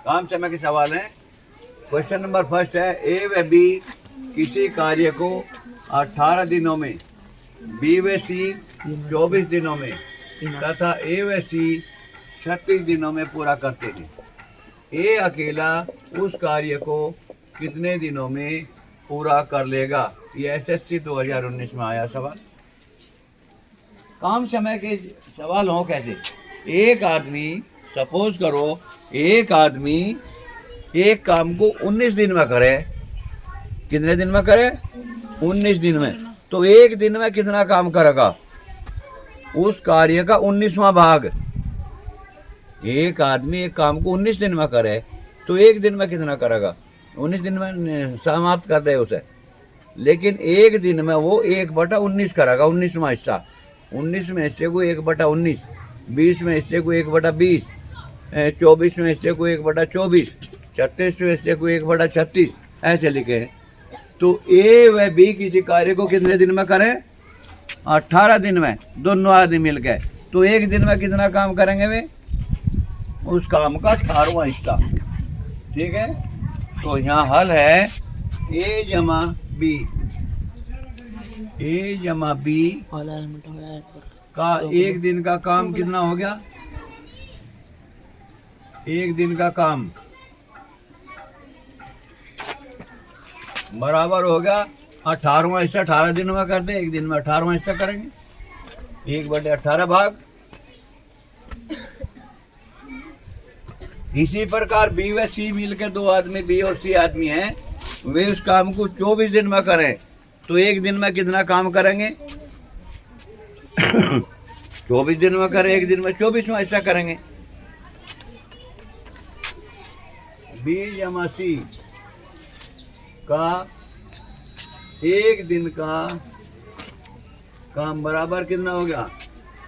काम समय के सवाल हैं। क्वेश्चन नंबर फर्स्ट है, ए व बी किसी कार्य को 18 दिनों में, बी व सी 24 दिनों में तथा ए व सी 36 दिनों में पूरा करते हैं। ए अकेला उस कार्य को कितने दिनों में पूरा कर लेगा? ये एसएससी 2019 में आया सवाल। काम समय के सवाल हो कैसे? एक आदमी, सपोज करो एक आदमी एक काम को 19 दिन में करे। कितने दिन में करे? 19 दिन में। तो एक दिन में कितना काम करेगा? उस कार्य का 19वां भाग। एक आदमी एक काम को 19 दिन में करे तो एक दिन में कितना करेगा? 19 दिन में समाप्त कर दे उसे। लेकिन एक दिन में वो 1/19 करेगा, 19वां हिस्सा। 19 में हिस्से को 1/19, 20 में हिस्से को 1/20, 24 में हिस्से को 1/24, 36 में हिस्से को 1/36, ऐसे लिखे हैं। तो ए व बी किसी कार्य को कितने दिन में करें? 18 दिन में, दोनों आदमी मिलकर। तो एक दिन में कितना काम करेंगे वे? उस काम का 18वां हिस्सा। ठीक है, तो यहाँ हल है ए जमा बी। ए जमा बी का एक दिन का काम कितना हो गया? एक दिन का काम बराबर हो गया 18वां हिस्सा। 18 दिनों में करते, एक दिन में 18वां हिस्सा करेंगे, 1/18 भाग। इसी प्रकार बी व सी मिलकर, दो आदमी बी और सी आदमी हैं, वे उस काम को 24 दिन में करें तो एक दिन में कितना काम करेंगे? 24 दिन में करें, एक दिन में 24वां हिस्सा करेंगे। बी जमा सी का एक दिन का काम बराबर कितना हो गया?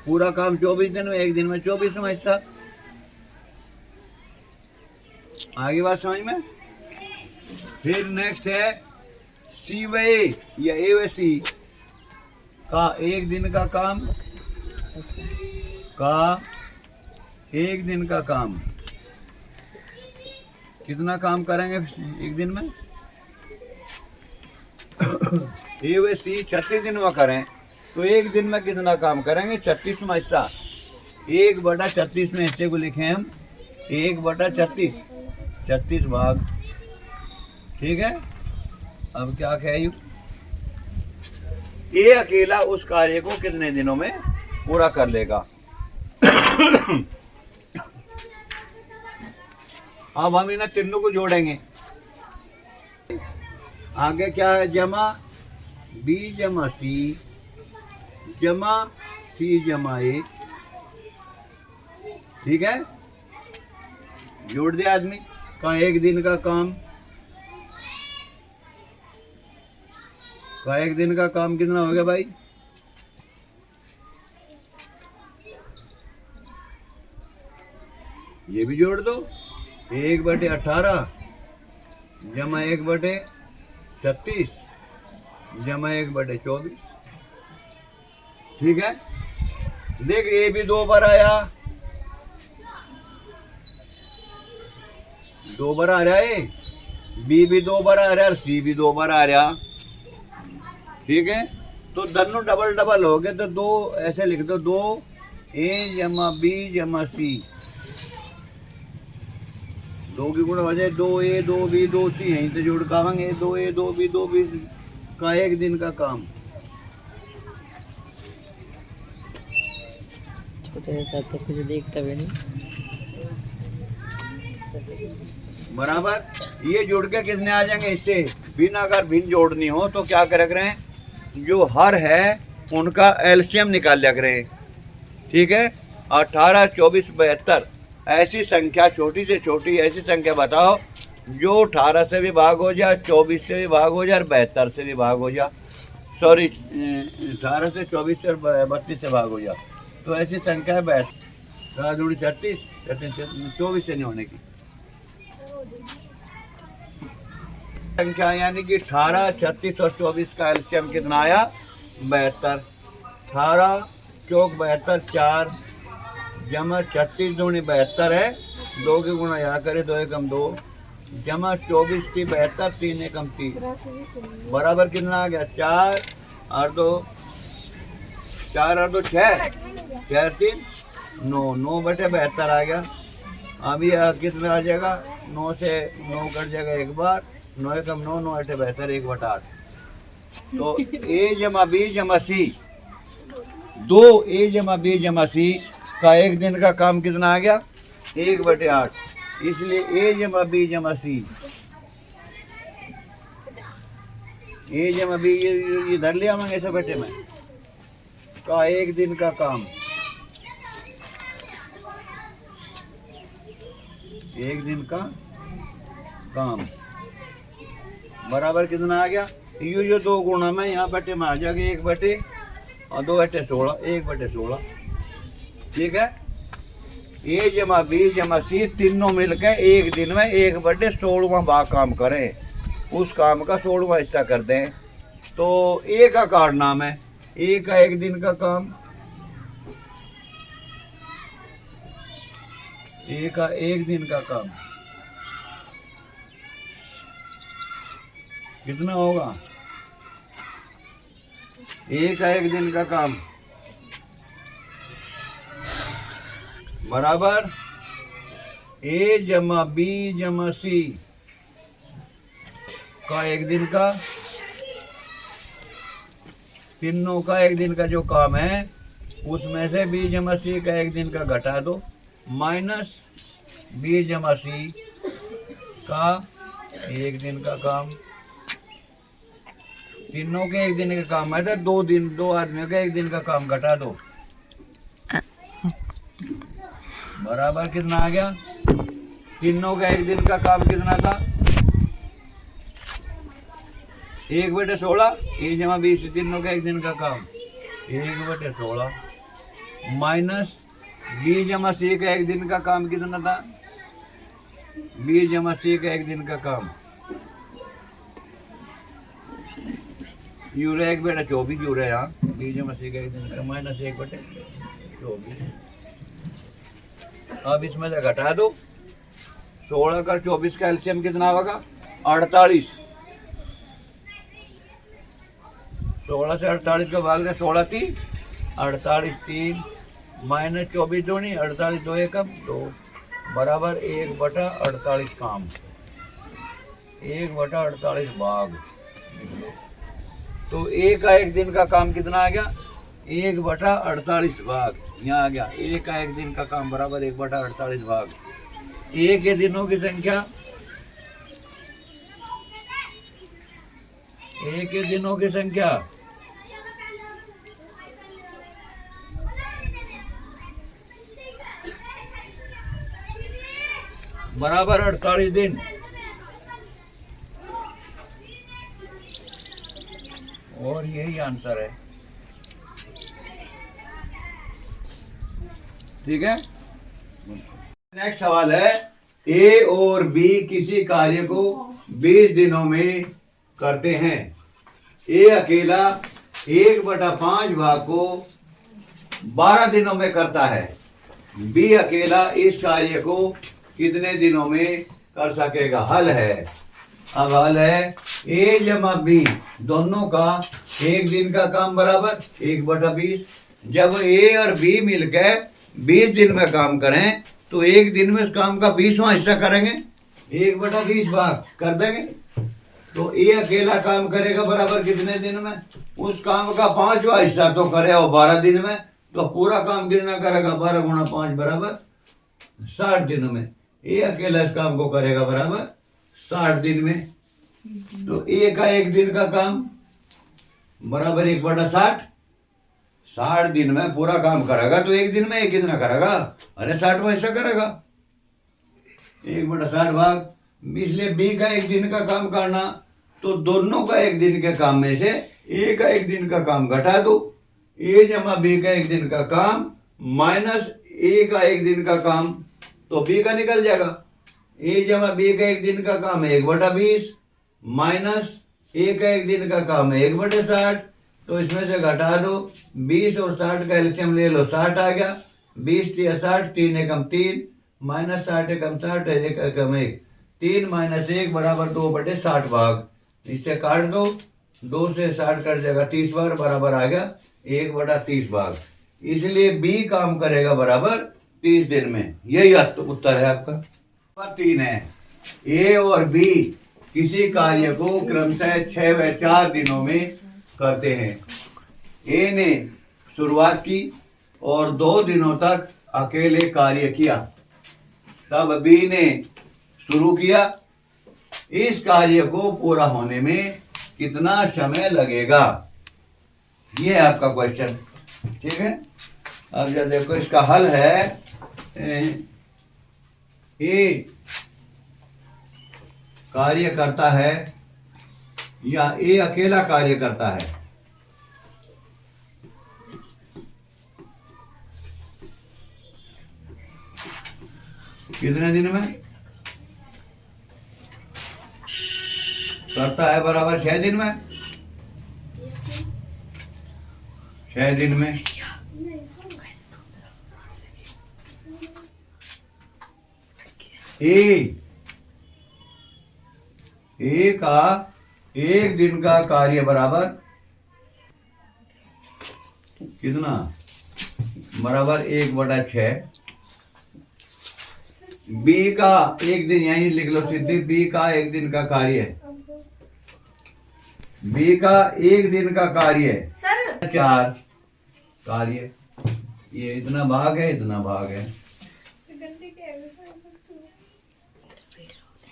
पूरा काम 24 दिन में, एक दिन में 24वां हिस्सा। आगे बात समझ में? फिर नेक्स्ट है सी व ए या ए व सी का एक दिन का काम एक दिन का काम कितना काम करेंगे एक दिन में? ए व सी 36 दिन में करें तो एक दिन में कितना काम करेंगे? 36वां हिस्सा। 1/36 में हिस्से को लिखे हम 1/36, 36 भाग। ठीक है, अब क्या कहे? ये अकेला उस कार्य को कितने दिनों में पूरा कर लेगा? अब हम इन तीनों को जोड़ेंगे। आगे क्या है? जमा बी जमा सी जमा सी जमा ए। ठीक है, जोड़ दिया आदमी का एक दिन का काम एक दिन का काम कितना हो गया भाई? ये भी जोड़ दो। 1/18 जमा 1/36 जमा 1/24। ठीक है, देख ये भी 2 बार आया, 2 बार आ रहा है, बी भी 2 बार आ रहा है, सी भी 2 बार आ रहा। ठीक है, तो दोनों डबल डबल हो गए तो 2 ऐसे लिख दो, 2 ए जमा बी जमा सी, 2 की गुणा हो जाए 2A 2B 2C, यहीं से जोड़ पाएंगे 2A 2B 2B का एक दिन का काम। छोटे तो कुछ देखता भी नहीं। बराबर, ये जोड़ के कितने आ जाएंगे? इससे बिन अगर भिन्न जोड़नी हो तो क्या कर रहे हैं? जो हर है उनका एलसीएम निकाल लिया करें। ठीक है, 18 24 72 ऐसी संख्या, छोटी से छोटी ऐसी संख्या बताओ जो 18 से भी भाग हो जाए, 24 से भी भाग हो जाए और 72 से भी भाग हो जाए। सॉरी, 18 से 24 से 32 से भाग हो जाए। तो ऐसी संख्या है 32 36 24 से नहीं होने की संख्या, यानी कि 18 36 और 24 का एलसीएम कितना आया? 72। 18 चौक 72 4 जमा 36 दूनी 72 है 2 के गुणा यहाँ करे 2 एकम 2 जमा 24 की 72 3 एकम 3 बराबर कितना आ गया 4 और 2 4 और 2 6 4 3 9 9 बटे 72 आ गया। अभी कितना आ जाएगा 9 से 9 कट जाएगा एक बार 9 एकम 9 9 अठे 72 1 बटा 8। तो ए जमा बी जमा सी 2 ए जमा बी जमा सी का एक दिन का काम कितना आ गया 1 बटे 8। इसलिए ए जमा बी जमा सी ए जमा बी ये धर लिया मैंने ऐसे बेटे में का एक दिन का काम एक दिन का काम बराबर कितना आ गया यो 2 गुणा में यहाँ बटे में आ जाएगा 1 बटे और 2 बटे 16 1 बटे 16। ठीक है ए जमा बी जमा सी तीनों मिलकर एक दिन में 1 बटे 16वां भाग काम करें। उस काम का 16वां हिस्सा कर दें तो ए का कार्ड नाम है ए का एक दिन का काम ए का एक दिन का काम कितना होगा ए का एक दिन का काम बराबर ए जमा बी जमा सी का एक दिन का तीनों का एक दिन का जो काम है उसमें से बी जमा सी का एक दिन का घटा दो माइनस बी जमा सी का एक दिन का काम तीनों के एक दिन का काम है तो 2 आदमियों का एक दिन का काम घटा दो बराबर कितना आ गया तीनों का एक दिन का काम कितना था 1 बटे 16 ए जमा बी सी तीनों का एक दिन का काम 1 बटे 16 माइनस बी जमा सी का एक दिन का काम कितना था बी जमा सी का एक दिन का काम यूरे 1 बटे 24 यूरे यहाँ बी जमा सी का एक दिन का माइनस 1 बटे 24। अब इसमें से घटा दो 16 का 24 का एलसीएम कितना होगा 48 16 से 48 का भाग दे 16 3 48 3 माइनस 24 दो नहीं 48 2 एकम 2 बराबर 1 बटा 48 काम 1 बटा 48 भाग। तो ए का एक दिन का काम कितना आ गया 1 बटा 48 भाग यहाँ आ गया ए का एक दिन का काम बराबर 1 बटा 48 भाग। ए के दिनों की संख्या ए के दिनों की संख्या बराबर 48 दिन और यही आंसर है। ठीक है नेक्स्ट सवाल है ए और बी किसी कार्य को 20 दिनों में करते हैं। ए अकेला 1/5 भाग को 12 दिनों में करता है। बी अकेला इस कार्य को कितने दिनों में कर सकेगा। हल है अब हल है ए जमा बी दोनों का एक दिन का काम बराबर 1/20। जब ए और बी मिलकर 20 दिन में काम करें तो एक दिन में उस काम का 20वां हिस्सा करेंगे 1/20 भाग कर देंगे। तो ए अकेला काम करेगा बराबर कितने दिन में उस काम का 5वां हिस्सा तो करे और 12 दिन में तो पूरा काम कितना करेगा 12 गुणा 5 बराबर 60 दिनों में। ए अकेला इस काम को करेगा बराबर 60 दिन में। तो ए का एक दिन का काम बराबर 1/60 60 दिन में पूरा काम करेगा तो एक दिन में एक कितना करेगा अरे 60वां हिस्सा करेगा 1/60 भाग। इसलिए बी का एक दिन का काम करना तो दोनों का एक दिन के काम में से ए का एक दिन का काम घटा दो। ए जमा बी का एक दिन का काम माइनस ए का एक दिन का काम तो बी का निकल जाएगा। ए जमा बी का एक दिन का काम है 1/20 माइनस ए का एक दिन का काम है 1/60 तो इसमें से घटा दो 20 और 60 का एलसीएम ले लो 60 आ गया 20 3 60 3 एकम 3 -60 कम 60 एक कम 1, 3 - 1 बराबर 2/60 भाग। इससे काट दो, 2 से 60 कट जाएगा 30 बार, बराबर आ गया 1/30 भाग। इसलिए बी काम करेगा बराबर 30 दिन में। यही उत्तर है आपका। नंबर 3 है, ए और बी किसी कार्य को क्रमशः 6 व 4 दिनों में करते हैं। ए ने शुरुआत की और 2 दिनों तक अकेले कार्य किया, तब बी ने शुरू किया। इस कार्य को पूरा होने में कितना समय लगेगा? ये है आपका क्वेश्चन। ठीक है, अब जब देखो इसका हल है, ए कार्य करता है या ए अकेला कार्य करता है? कितने दिन में करता है? बराबर 6 दिन में। 6 दिन में ए का 1 दिन का कार्य बराबर कितना? बराबर 1/6। बी का 1 दिन, यहीं लिख लो सिद्धि, बी का 1 दिन का कार्य है। बी का 1 दिन का कार्य है 4 कार्य। ये इतना भाग है, इतना भाग है।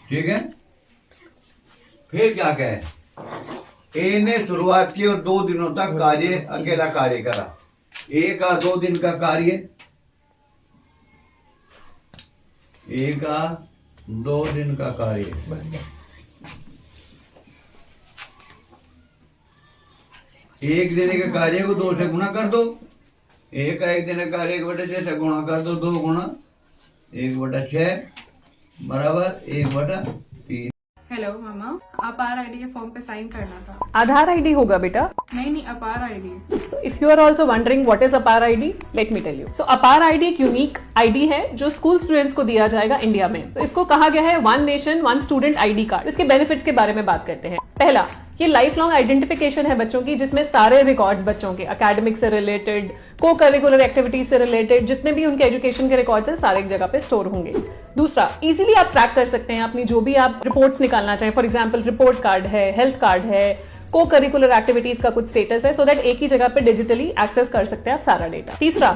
ठीक है, फिर क्या कहे? ए ने शुरुआत की और 2 दिनों तक कार्य अकेला कार्य करा। ए का 2 दिन का कार्य, ए का 2 दिन का कार्य, एक दिन के कार्य को 2 से गुणा कर दो। ए का 1 दिन का कार्य 1/6 से गुणा कर दो, 2 गुणा 1/6 बराबर 1/3। हेलो मामा, अपार आईडी के फॉर्म पे साइन करना था। आधार आईडी होगा बेटा। नहीं, अपार ID. So if you are also wondering what is APAR ID, let me tell you. So APAR ID एक यूनिक आईडी है जो स्कूल स्टूडेंट्स को दिया जाएगा इंडिया में। तो इसको कहा गया है one nation one student ID card. इसके बेनिफिट्स के बारे में बात करते हैं। पहला, ये लाइफ लॉन्ग आइडेंटिफिकेशन है बच्चों की, जिसमें सारे रिकॉर्ड्स बच्चों के एकेडमिक से रिलेटेड, को करिकुलर एक्टिविटीज से रिलेटेड, जितने भी उनके एजुकेशन के रिकॉर्ड्स हैं सारे एक जगह पे स्टोर होंगे। दूसरा, इजीली आप ट्रैक कर सकते हैं अपनी जो भी आप रिपोर्ट्स निकालना चाहें। फॉर एग्जाम्पल रिपोर्ट कार्ड है, हेल्थ कार्ड है, को करिकुलर एक्टिविटीज का कुछ स्टेटस है, सो दैट एक ही जगह पे डिजिटली एक्सेस कर सकते हैं आप सारा डेटा। तीसरा,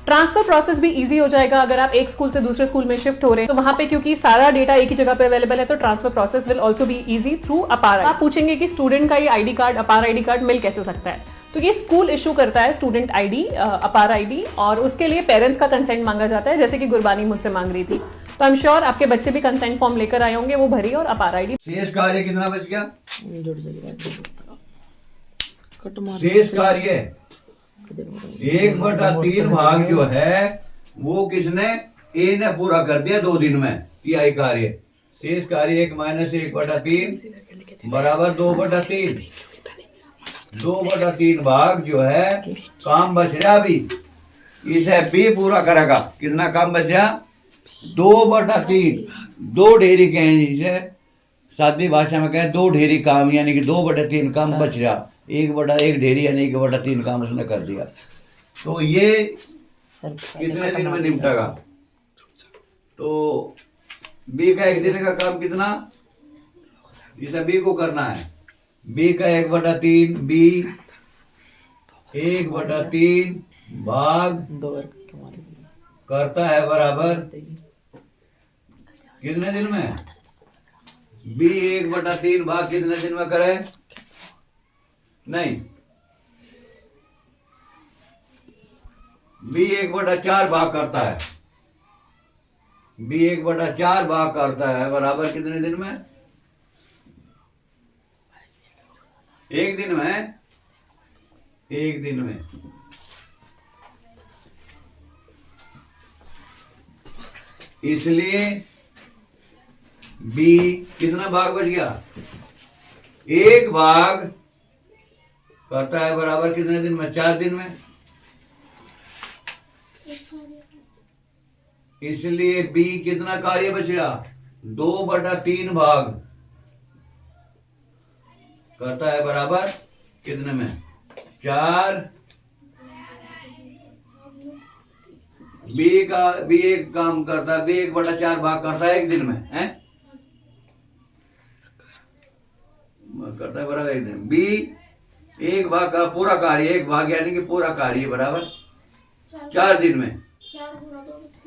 ट्रांसफर प्रोसेस भी इजी हो जाएगा। अगर आप एक स्कूल से दूसरे स्कूल में शिफ्ट हो रहे हैं तो वहां पे क्योंकि सारा डेटा एक ही जगह पे अवेलेबल है, तो transfer process will also be easy through अपार। आप पूछेंगे कि स्टूडेंट का ये आईडी कार्ड, अपार आईडी कार्ड मिल कैसे सकता है? तो ये स्कूल इशू करता है स्टूडेंट आईडी, अपार आईडी, और उसके लिए पेरेंट्स का कंसेंट मांगा जाता है, जैसे कि गुरबानी मुझसे मांग रही थी। तो आई एम श्योर आपके बच्चे भी कंसेंट फॉर्म लेकर आए होंगे, वो भरी और अपार आईडी। शेष कार्य कितना बच गया? जुड़ जाएगा। कट मार शेष कार्य 1/3 भाग जो है वो किसने? ए ने पूरा कर दिया 2 दिन में पीआई कार्य। शेष कार्य 1 - 1/3 बराबर 2/3। 2/3 भाग जो है काम बच रहा अभी, इसे बी पूरा करेगा। कितना काम बच रहा? 2/3। 2 ढेरी कहें, जिसे सादी भाषा में कहें 2 ढेरी काम, यानी कि 2/3 काम बच रहा। 1/1 ढेरी यानी 1/3 काम उसने कर दिया। तो ये कितने दिन में निपटेगा? तो बी का 1 दिन का काम कितना? इसे बी को करना है। बी का 1/3, बी 1/3 भाग करता है बराबर कितने दिन में? बी 1/3 भाग कितने दिन में करे? नहीं, बी 1/4 भाग करता है। बी 1/4 भाग करता है बराबर कितने दिन में? 1 दिन में। 1 दिन में। इसलिए बी कितना भाग बच गया? 1 भाग करता है बराबर कितने दिन में? 4 दिन में। इसलिए बी कितना कार्य बच रहा, 2/3 भाग करता है बराबर कितने में, 4। बी एक काम करता है, बी 1/4 भाग करता है एक दिन में, है करता है बराबर एक दिन। बी एक भाग का पूरा कार्य, एक भाग यानी कि पूरा कार्य बराबर 4 दिन में।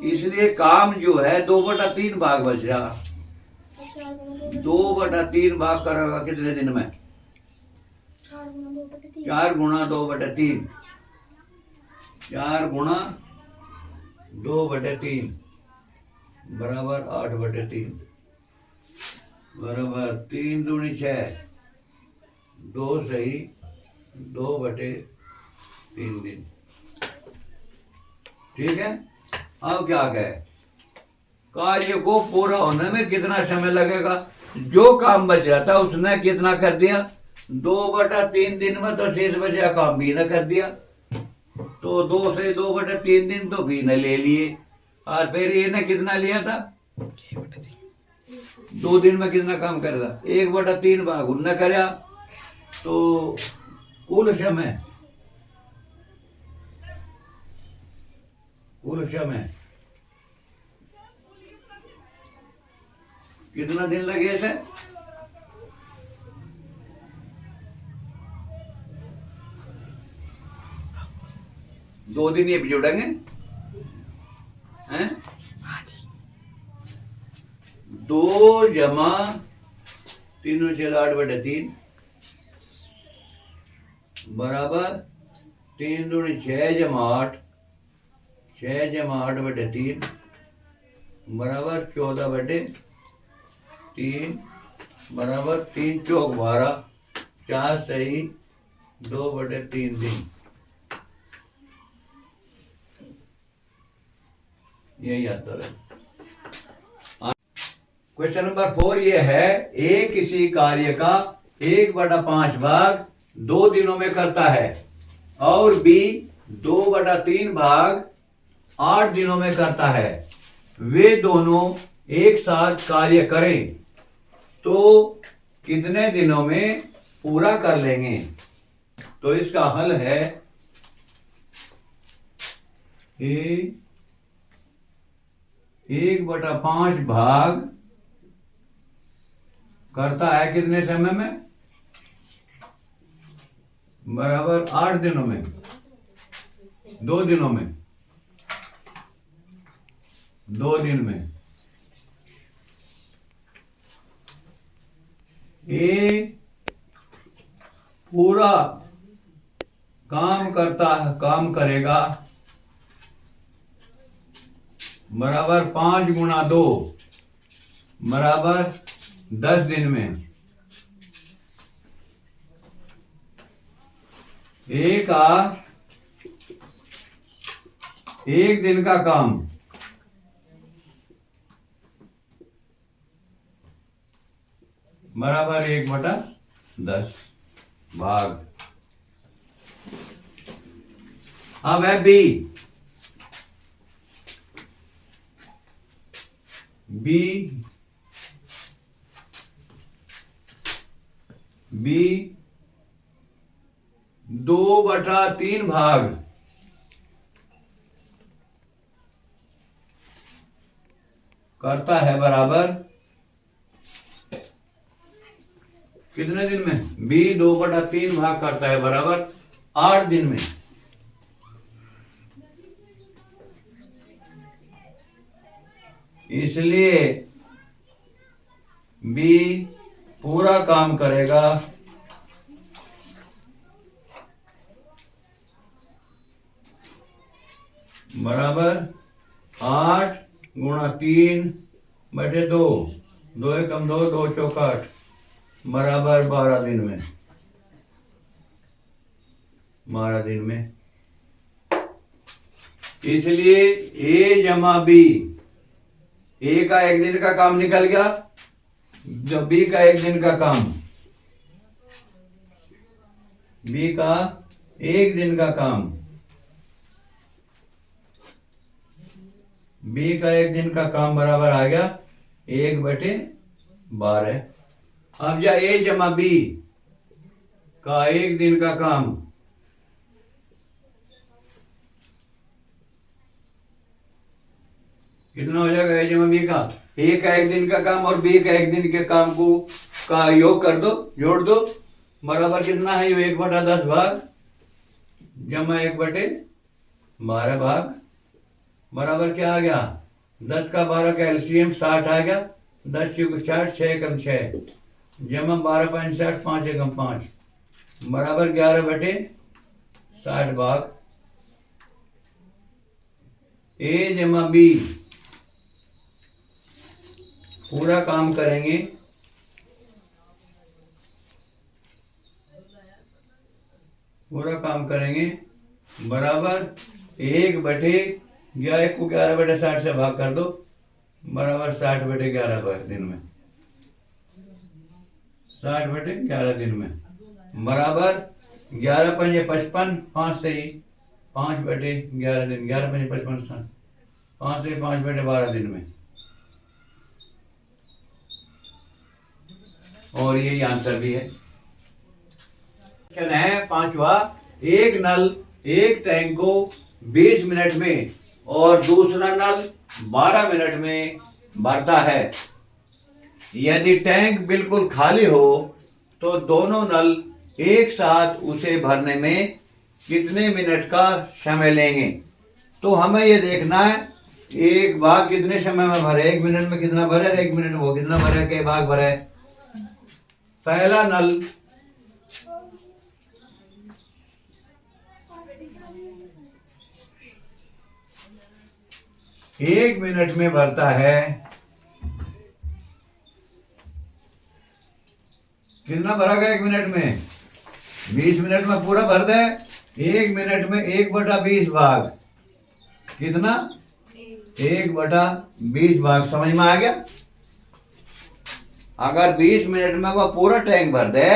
इसलिए काम जो है 2/3 भाग बच रहा, 2/3 भाग करेगा कितने दिन में, 4 गुणा 2/3, 4 गुणा 2/3 बराबर 8/3 बराबर 3 दूनी 6, 2 सही 2/3 दिन। ठीक है। अब क्या कहे, कार्य को पूरा होने में कितना समय लगेगा, जो काम बच रहा था उसने कितना कर दिया, 2/3 दिन में तो शेष बचा काम भी न कर दिया, तो 2 से 2/3 दिन तो भी न ले लिए, और फिर ये ने कितना लिया था, 2 दिन में कितना काम कर था, 1/3 भाग उन्ने करया, तो कुल समय कितना दिन लगे थे, 2 दिन ये भी जोड़ेंगे हैं, 2 जमा 3 6 8/3 बराबर 3 दूनी 6 जमा 8, 6 जमा 8/3 बराबर 14/3 बराबर 3 चौक 12, 4 सही 2/3 दिन। यही आता है। क्वेश्चन नंबर 4 ये है, ए किसी कार्य का 1/5 भाग 2 दिनों में करता है और बी 2/3 भाग 8 दिनों में करता है, वे दोनों एक साथ कार्य करें तो कितने दिनों में पूरा कर लेंगे। तो इसका हल है, ए 1/5 भाग करता है कितने समय में, बराबर 8 दिनों में, 2 दिनों में, 2 दिन में। ये पूरा काम करेगा बराबर 5 गुणा 2 बराबर 10 दिन में। एक दिन का काम बराबर 1/10 भाग। अब है बी, बी 2/3 भाग करता है बराबर कितने दिन में, बी 2/3 भाग करता है बराबर 8 दिन में। इसलिए बी पूरा काम करेगा बराबर 8 गुणा 3/2, 2 एकम 2, 2 चौक 8 बराबर 12 दिन में, 12 दिन में। इसलिए ए जमा बी, ए का 1 दिन का काम निकल गया, जब बी का 1 दिन का काम, बी का 1 दिन का काम बी का एक दिन का काम बराबर आ गया 1/12। अब जा ए जमा बी का एक दिन का काम कितना हो जाएगा? ए जमा बी का ए का एक दिन का काम और बी का एक दिन के काम को का योग कर दो, जोड़ दो, बराबर कितना है? ये 1/10 भाग जमा 1/12 भाग बराबर क्या आ गया? 10 का 12 का एलसीएम 60 आ गया। 10 चौक 60, 6 एकम 6 जमा 12 5 60, 5 एकम 5 बराबर 11/60 भाग ए जमा बी। पूरा काम करेंगे बराबर 1/11 को 11/60 से भाग कर दो, बराबर 60/11 पर दिन में 60/11 दिन में बराबर 11 पंजे 55, 5 से ही 5/11 दिन, 11 पंजे 55, 5 से 5/12 दिन में। और यही आंसर भी है। क्वेश्चन है 5वां, एक नल एक टैंक को 20 मिनट में और दूसरा नल 12 मिनट में भरता है। यदि टैंक बिल्कुल खाली हो तो दोनों नल एक साथ उसे भरने में कितने मिनट का समय लेंगे? तो हमें ये देखना है एक भाग कितने समय में भरे, 1 मिनट में कितना भरे, 1 मिनट में वो कितना भरे, के भाग भरे। पहला नल एक मिनट में भरता है, कितना भरा 1 मिनट में? 20 मिनट में पूरा भर दे। 1 मिनट में 1/20 भाग कितना? 1/20 भाग। समझ में आ गया? अगर 20 मिनट में वह पूरा टैंक भर दे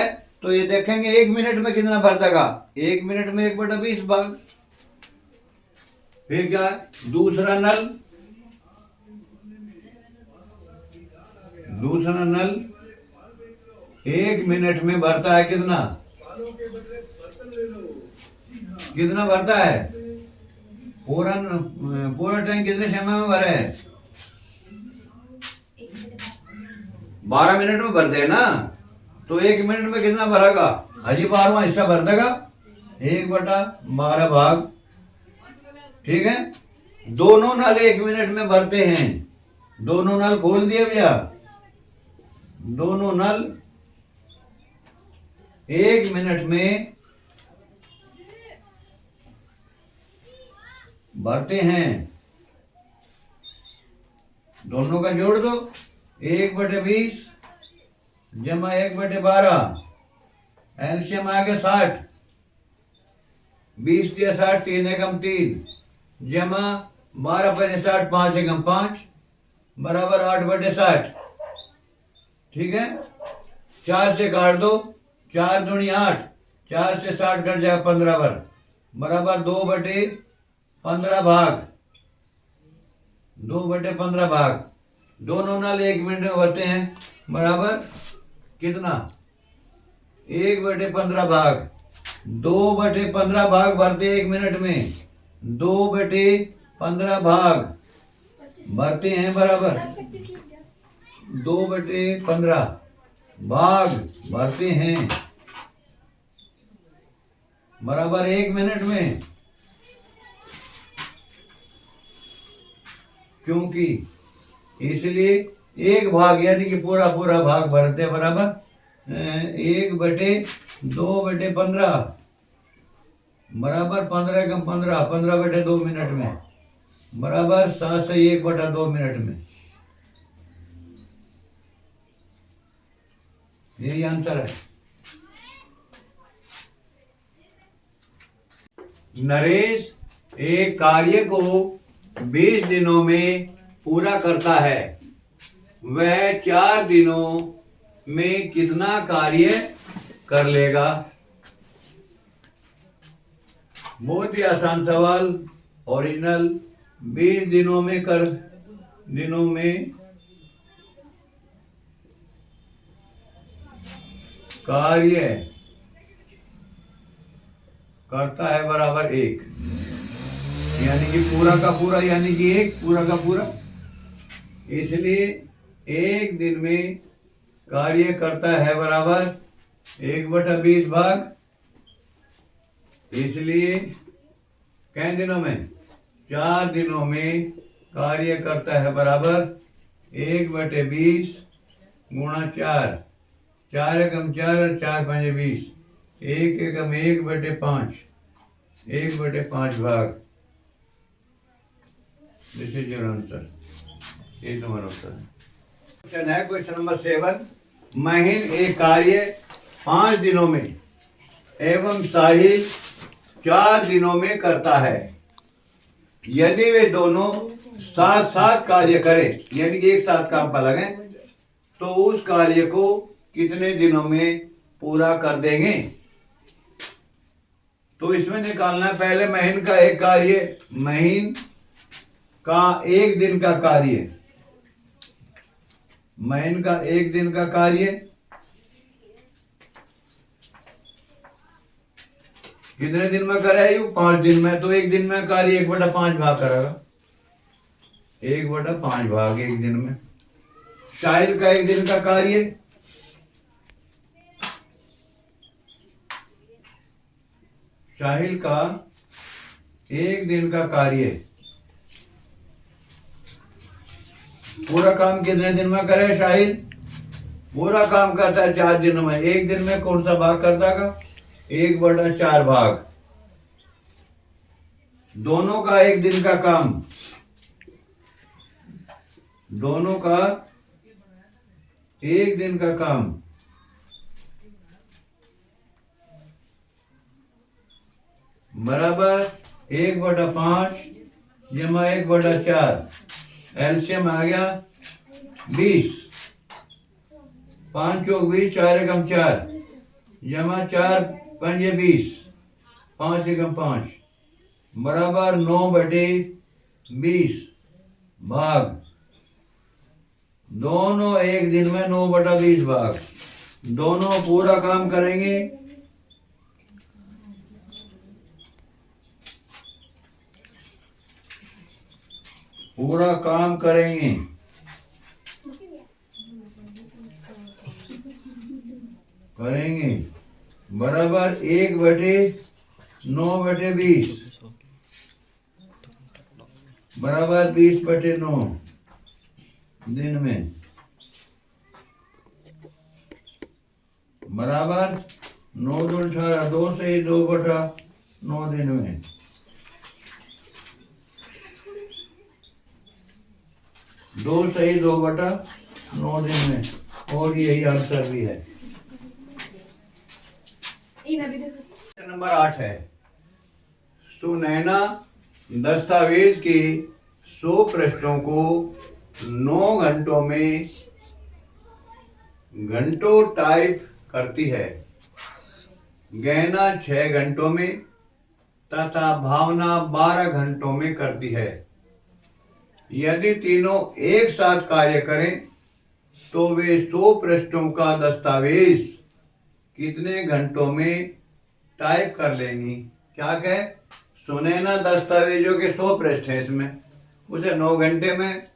तो ये देखेंगे 1 मिनट में कितना भर देगा? 1 मिनट में 1/20 भाग। फिर क्या? दूसरा नल 1 मिनट में भरता है कितना भरता है? पूरा टैंक कितने समय में भरे? 12 मिनट में भर दे ना, तो 1 मिनट में कितना भरेगा? अजी 12वां हिस्सा भर देगा 1/12 भाग। ठीक है। दोनों नल 1 मिनट में भरते हैं। दोनों नल खोल दिए भैया। दोनों नल 1 मिनट में भरते हैं। दोनों का जोड़ दो, 1/20 जमा 1/12 एलसीएम आ गया 60, 20 दिया 60, 3 एकम 3 जमा 12 पंजे 60, 5 एकम 5 बराबर 8/60। ठीक है। 4 से काट दो, 4 दूनी 8, 4 से 60 कट जाएगा 15 पर बराबर 2/15 भाग 2/15 भाग। दोनों नल 1 मिनट में भरते हैं बराबर कितना? 1/15 भाग। 2/15 भाग भरते 1 मिनट में। 2/15 भाग भरते हैं बराबर 2/15 भाग भरते हैं बराबर 1 मिनट में। क्योंकि इसलिए एक भाग यानी कि पूरा भाग भरते बराबर 1/2/15 बराबर 15 एकम 15, 15/2 मिनट में बराबर 7 से 1/2 मिनट में। यही आंसर है। नरेश एक कार्य को 20 दिनों में पूरा करता है। वह 4 दिनों में कितना कार्य कर लेगा? बहुत ही आसान सवाल, ओरिजिनल, 20 दिनों में कार्य करता है बराबर 1, यानी कि पूरा का पूरा, यानी कि 1 पूरा का पूरा। इसलिए 1 दिन में कार्य करता है बराबर 1/20 भाग। इसलिए कितने दिनों में? 4 दिनों में कार्य करता है बराबर 1/20 गुणा 4। 4 एकम 4 और 4 5 20। 1 एकम 1/5, 1/5 भाग। This is your answer. ये तुम्हारा उत्तर है। क्वेश्चन है क्वेश्चन नंबर 7। महीन एक कार्य 5 दिनों में एवं साहिल 4 दिनों में करता है। यदि वे दोनों साथ साथ कार्य करें, यानी कि एक साथ काम पर लगे, तो उस कार्य को कितने दिनों में पूरा कर देंगे? तो इसमें निकालना है पहले महीन का एक कार्य, महीन का 1 दिन का कार्य, महीन का 1 दिन का कार्य कितने दिन में करेगा? 5 दिन में। तो 1 दिन में कार्य 1/5 भाग करेगा, 1/5 भाग 1 दिन में। साहिल का 1 दिन का कार्य, साहिल का 1 दिन का कार्य पूरा काम कितने दिन में करे? साहिल पूरा काम करता है 4 दिनों में। 1 दिन में कौन सा भाग करता है? 1/4 भाग। दोनों का 1 दिन का काम, दोनों का 1 दिन का काम बराबर 1/5 जमा 1/4। एलसीएम आ गया 20। 5 चौक 20, 4 एकम 4 जमा 4 पंजे 20, 5 एकम 5 बराबर 9/20 भाग। दोनों 1 दिन में 9/20 भाग। दोनों पूरा काम करेंगे, पूरा काम करेंगे बराबर 1/9/20 बराबर 20/9 दिन में बराबर 9 2 18, 2 से 2/9 दिन में। दो सही 2/9 दिन में। और यही आंसर भी है। नंबर 8 है। सुनैना दस्तावेज के 100 पृष्ठों को 9 घंटों में घंटों टाइप करती है। गहना 6 घंटों में तथा भावना 12 घंटों में करती है। यदि तीनों एक साथ कार्य करें तो वे 100 पृष्ठों का दस्तावेज कितने घंटों में टाइप कर लेंगी? क्या कहे? सुनैना दस्तावेजों के 100 पृष्ठ हैं, इसमें उसे 9 घंटे में,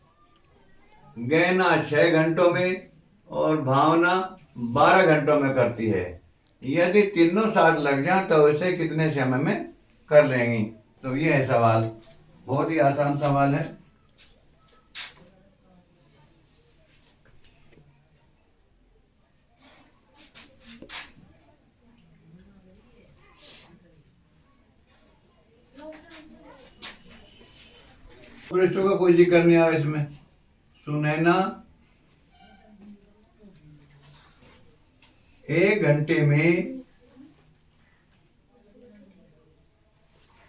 गहना 6 घंटों में और भावना 12 घंटों में करती है। यदि तीनों साथ लग जाएं तो इसे कितने समय में कर लेंगी? तो ये है सवाल, बहुत ही आसान सवाल है। पृष्ठों का कोई जिक्र नहीं आया इसमें। सुनैना 1 घंटे में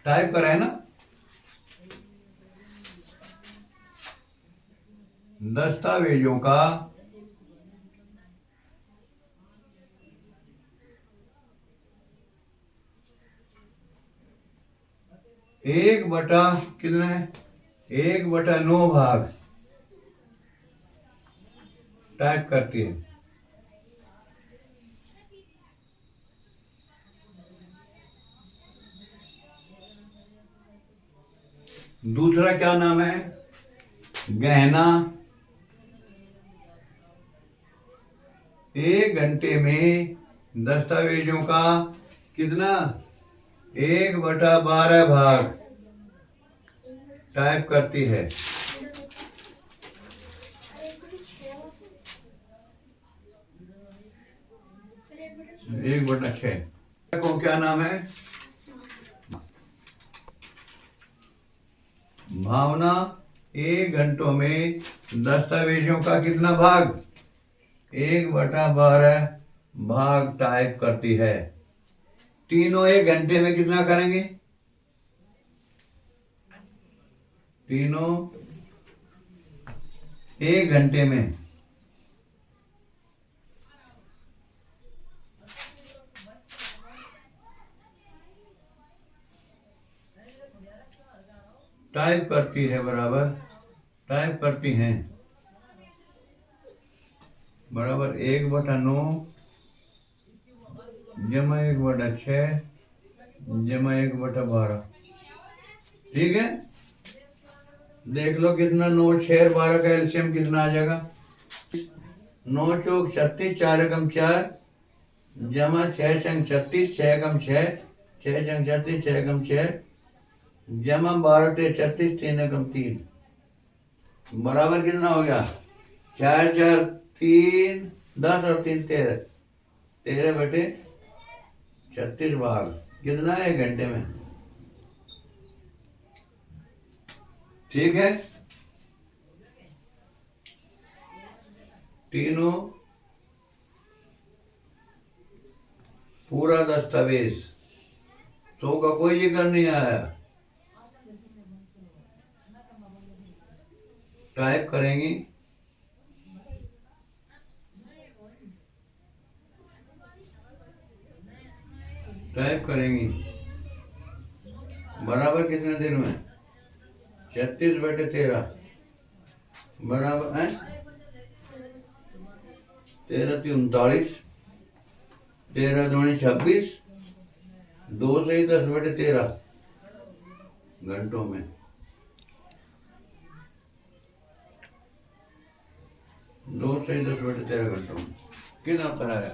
टाइप करा है ना, दस्तावेजों का 1 बटा कितना है 1/9 भाग टाइप करती है। दूसरा क्या नाम है? गहना। 1 घंटे में दस्तावेजों का कितना? 1/12 भाग टाइप करती है। 1/6 को क्या नाम है? भावना 1 घंटों में दस्तावेजों का कितना भाग? 1/12 भाग टाइप करती है। तीनों 1 घंटे में कितना करेंगे? तीनों 1 घंटे में टाइप करती है, बराबर टाइप करती हैं। बराबर 1/9 जमा 1/6 जमा 1/12। ठीक है, देख लो कितना 9 6 12 का एलसीएम कितना आ जाएगा? 9 चौक 36, 4 एकम 4 जमा 6 छंग 36, 6 एकम 6 6 छंग 36, 6 एकम 6 जमा 12 ते 36, 3 एकम 3 बराबर कितना हो गया? 4 4 3 10 और 3 13 13/36 भाग कितना है 1 घंटे में? ठीक है, तीनों पूरा दस्तावेज 100 का कोई जिक्र नहीं आया। टाइप करेंगी बराबर कितने दिन में? 36/13 बराबर है 13 3 39 13 दूनी 26 2 से 10/13 घंटों में। 2 से 10/13 घंटों में कितना आता है?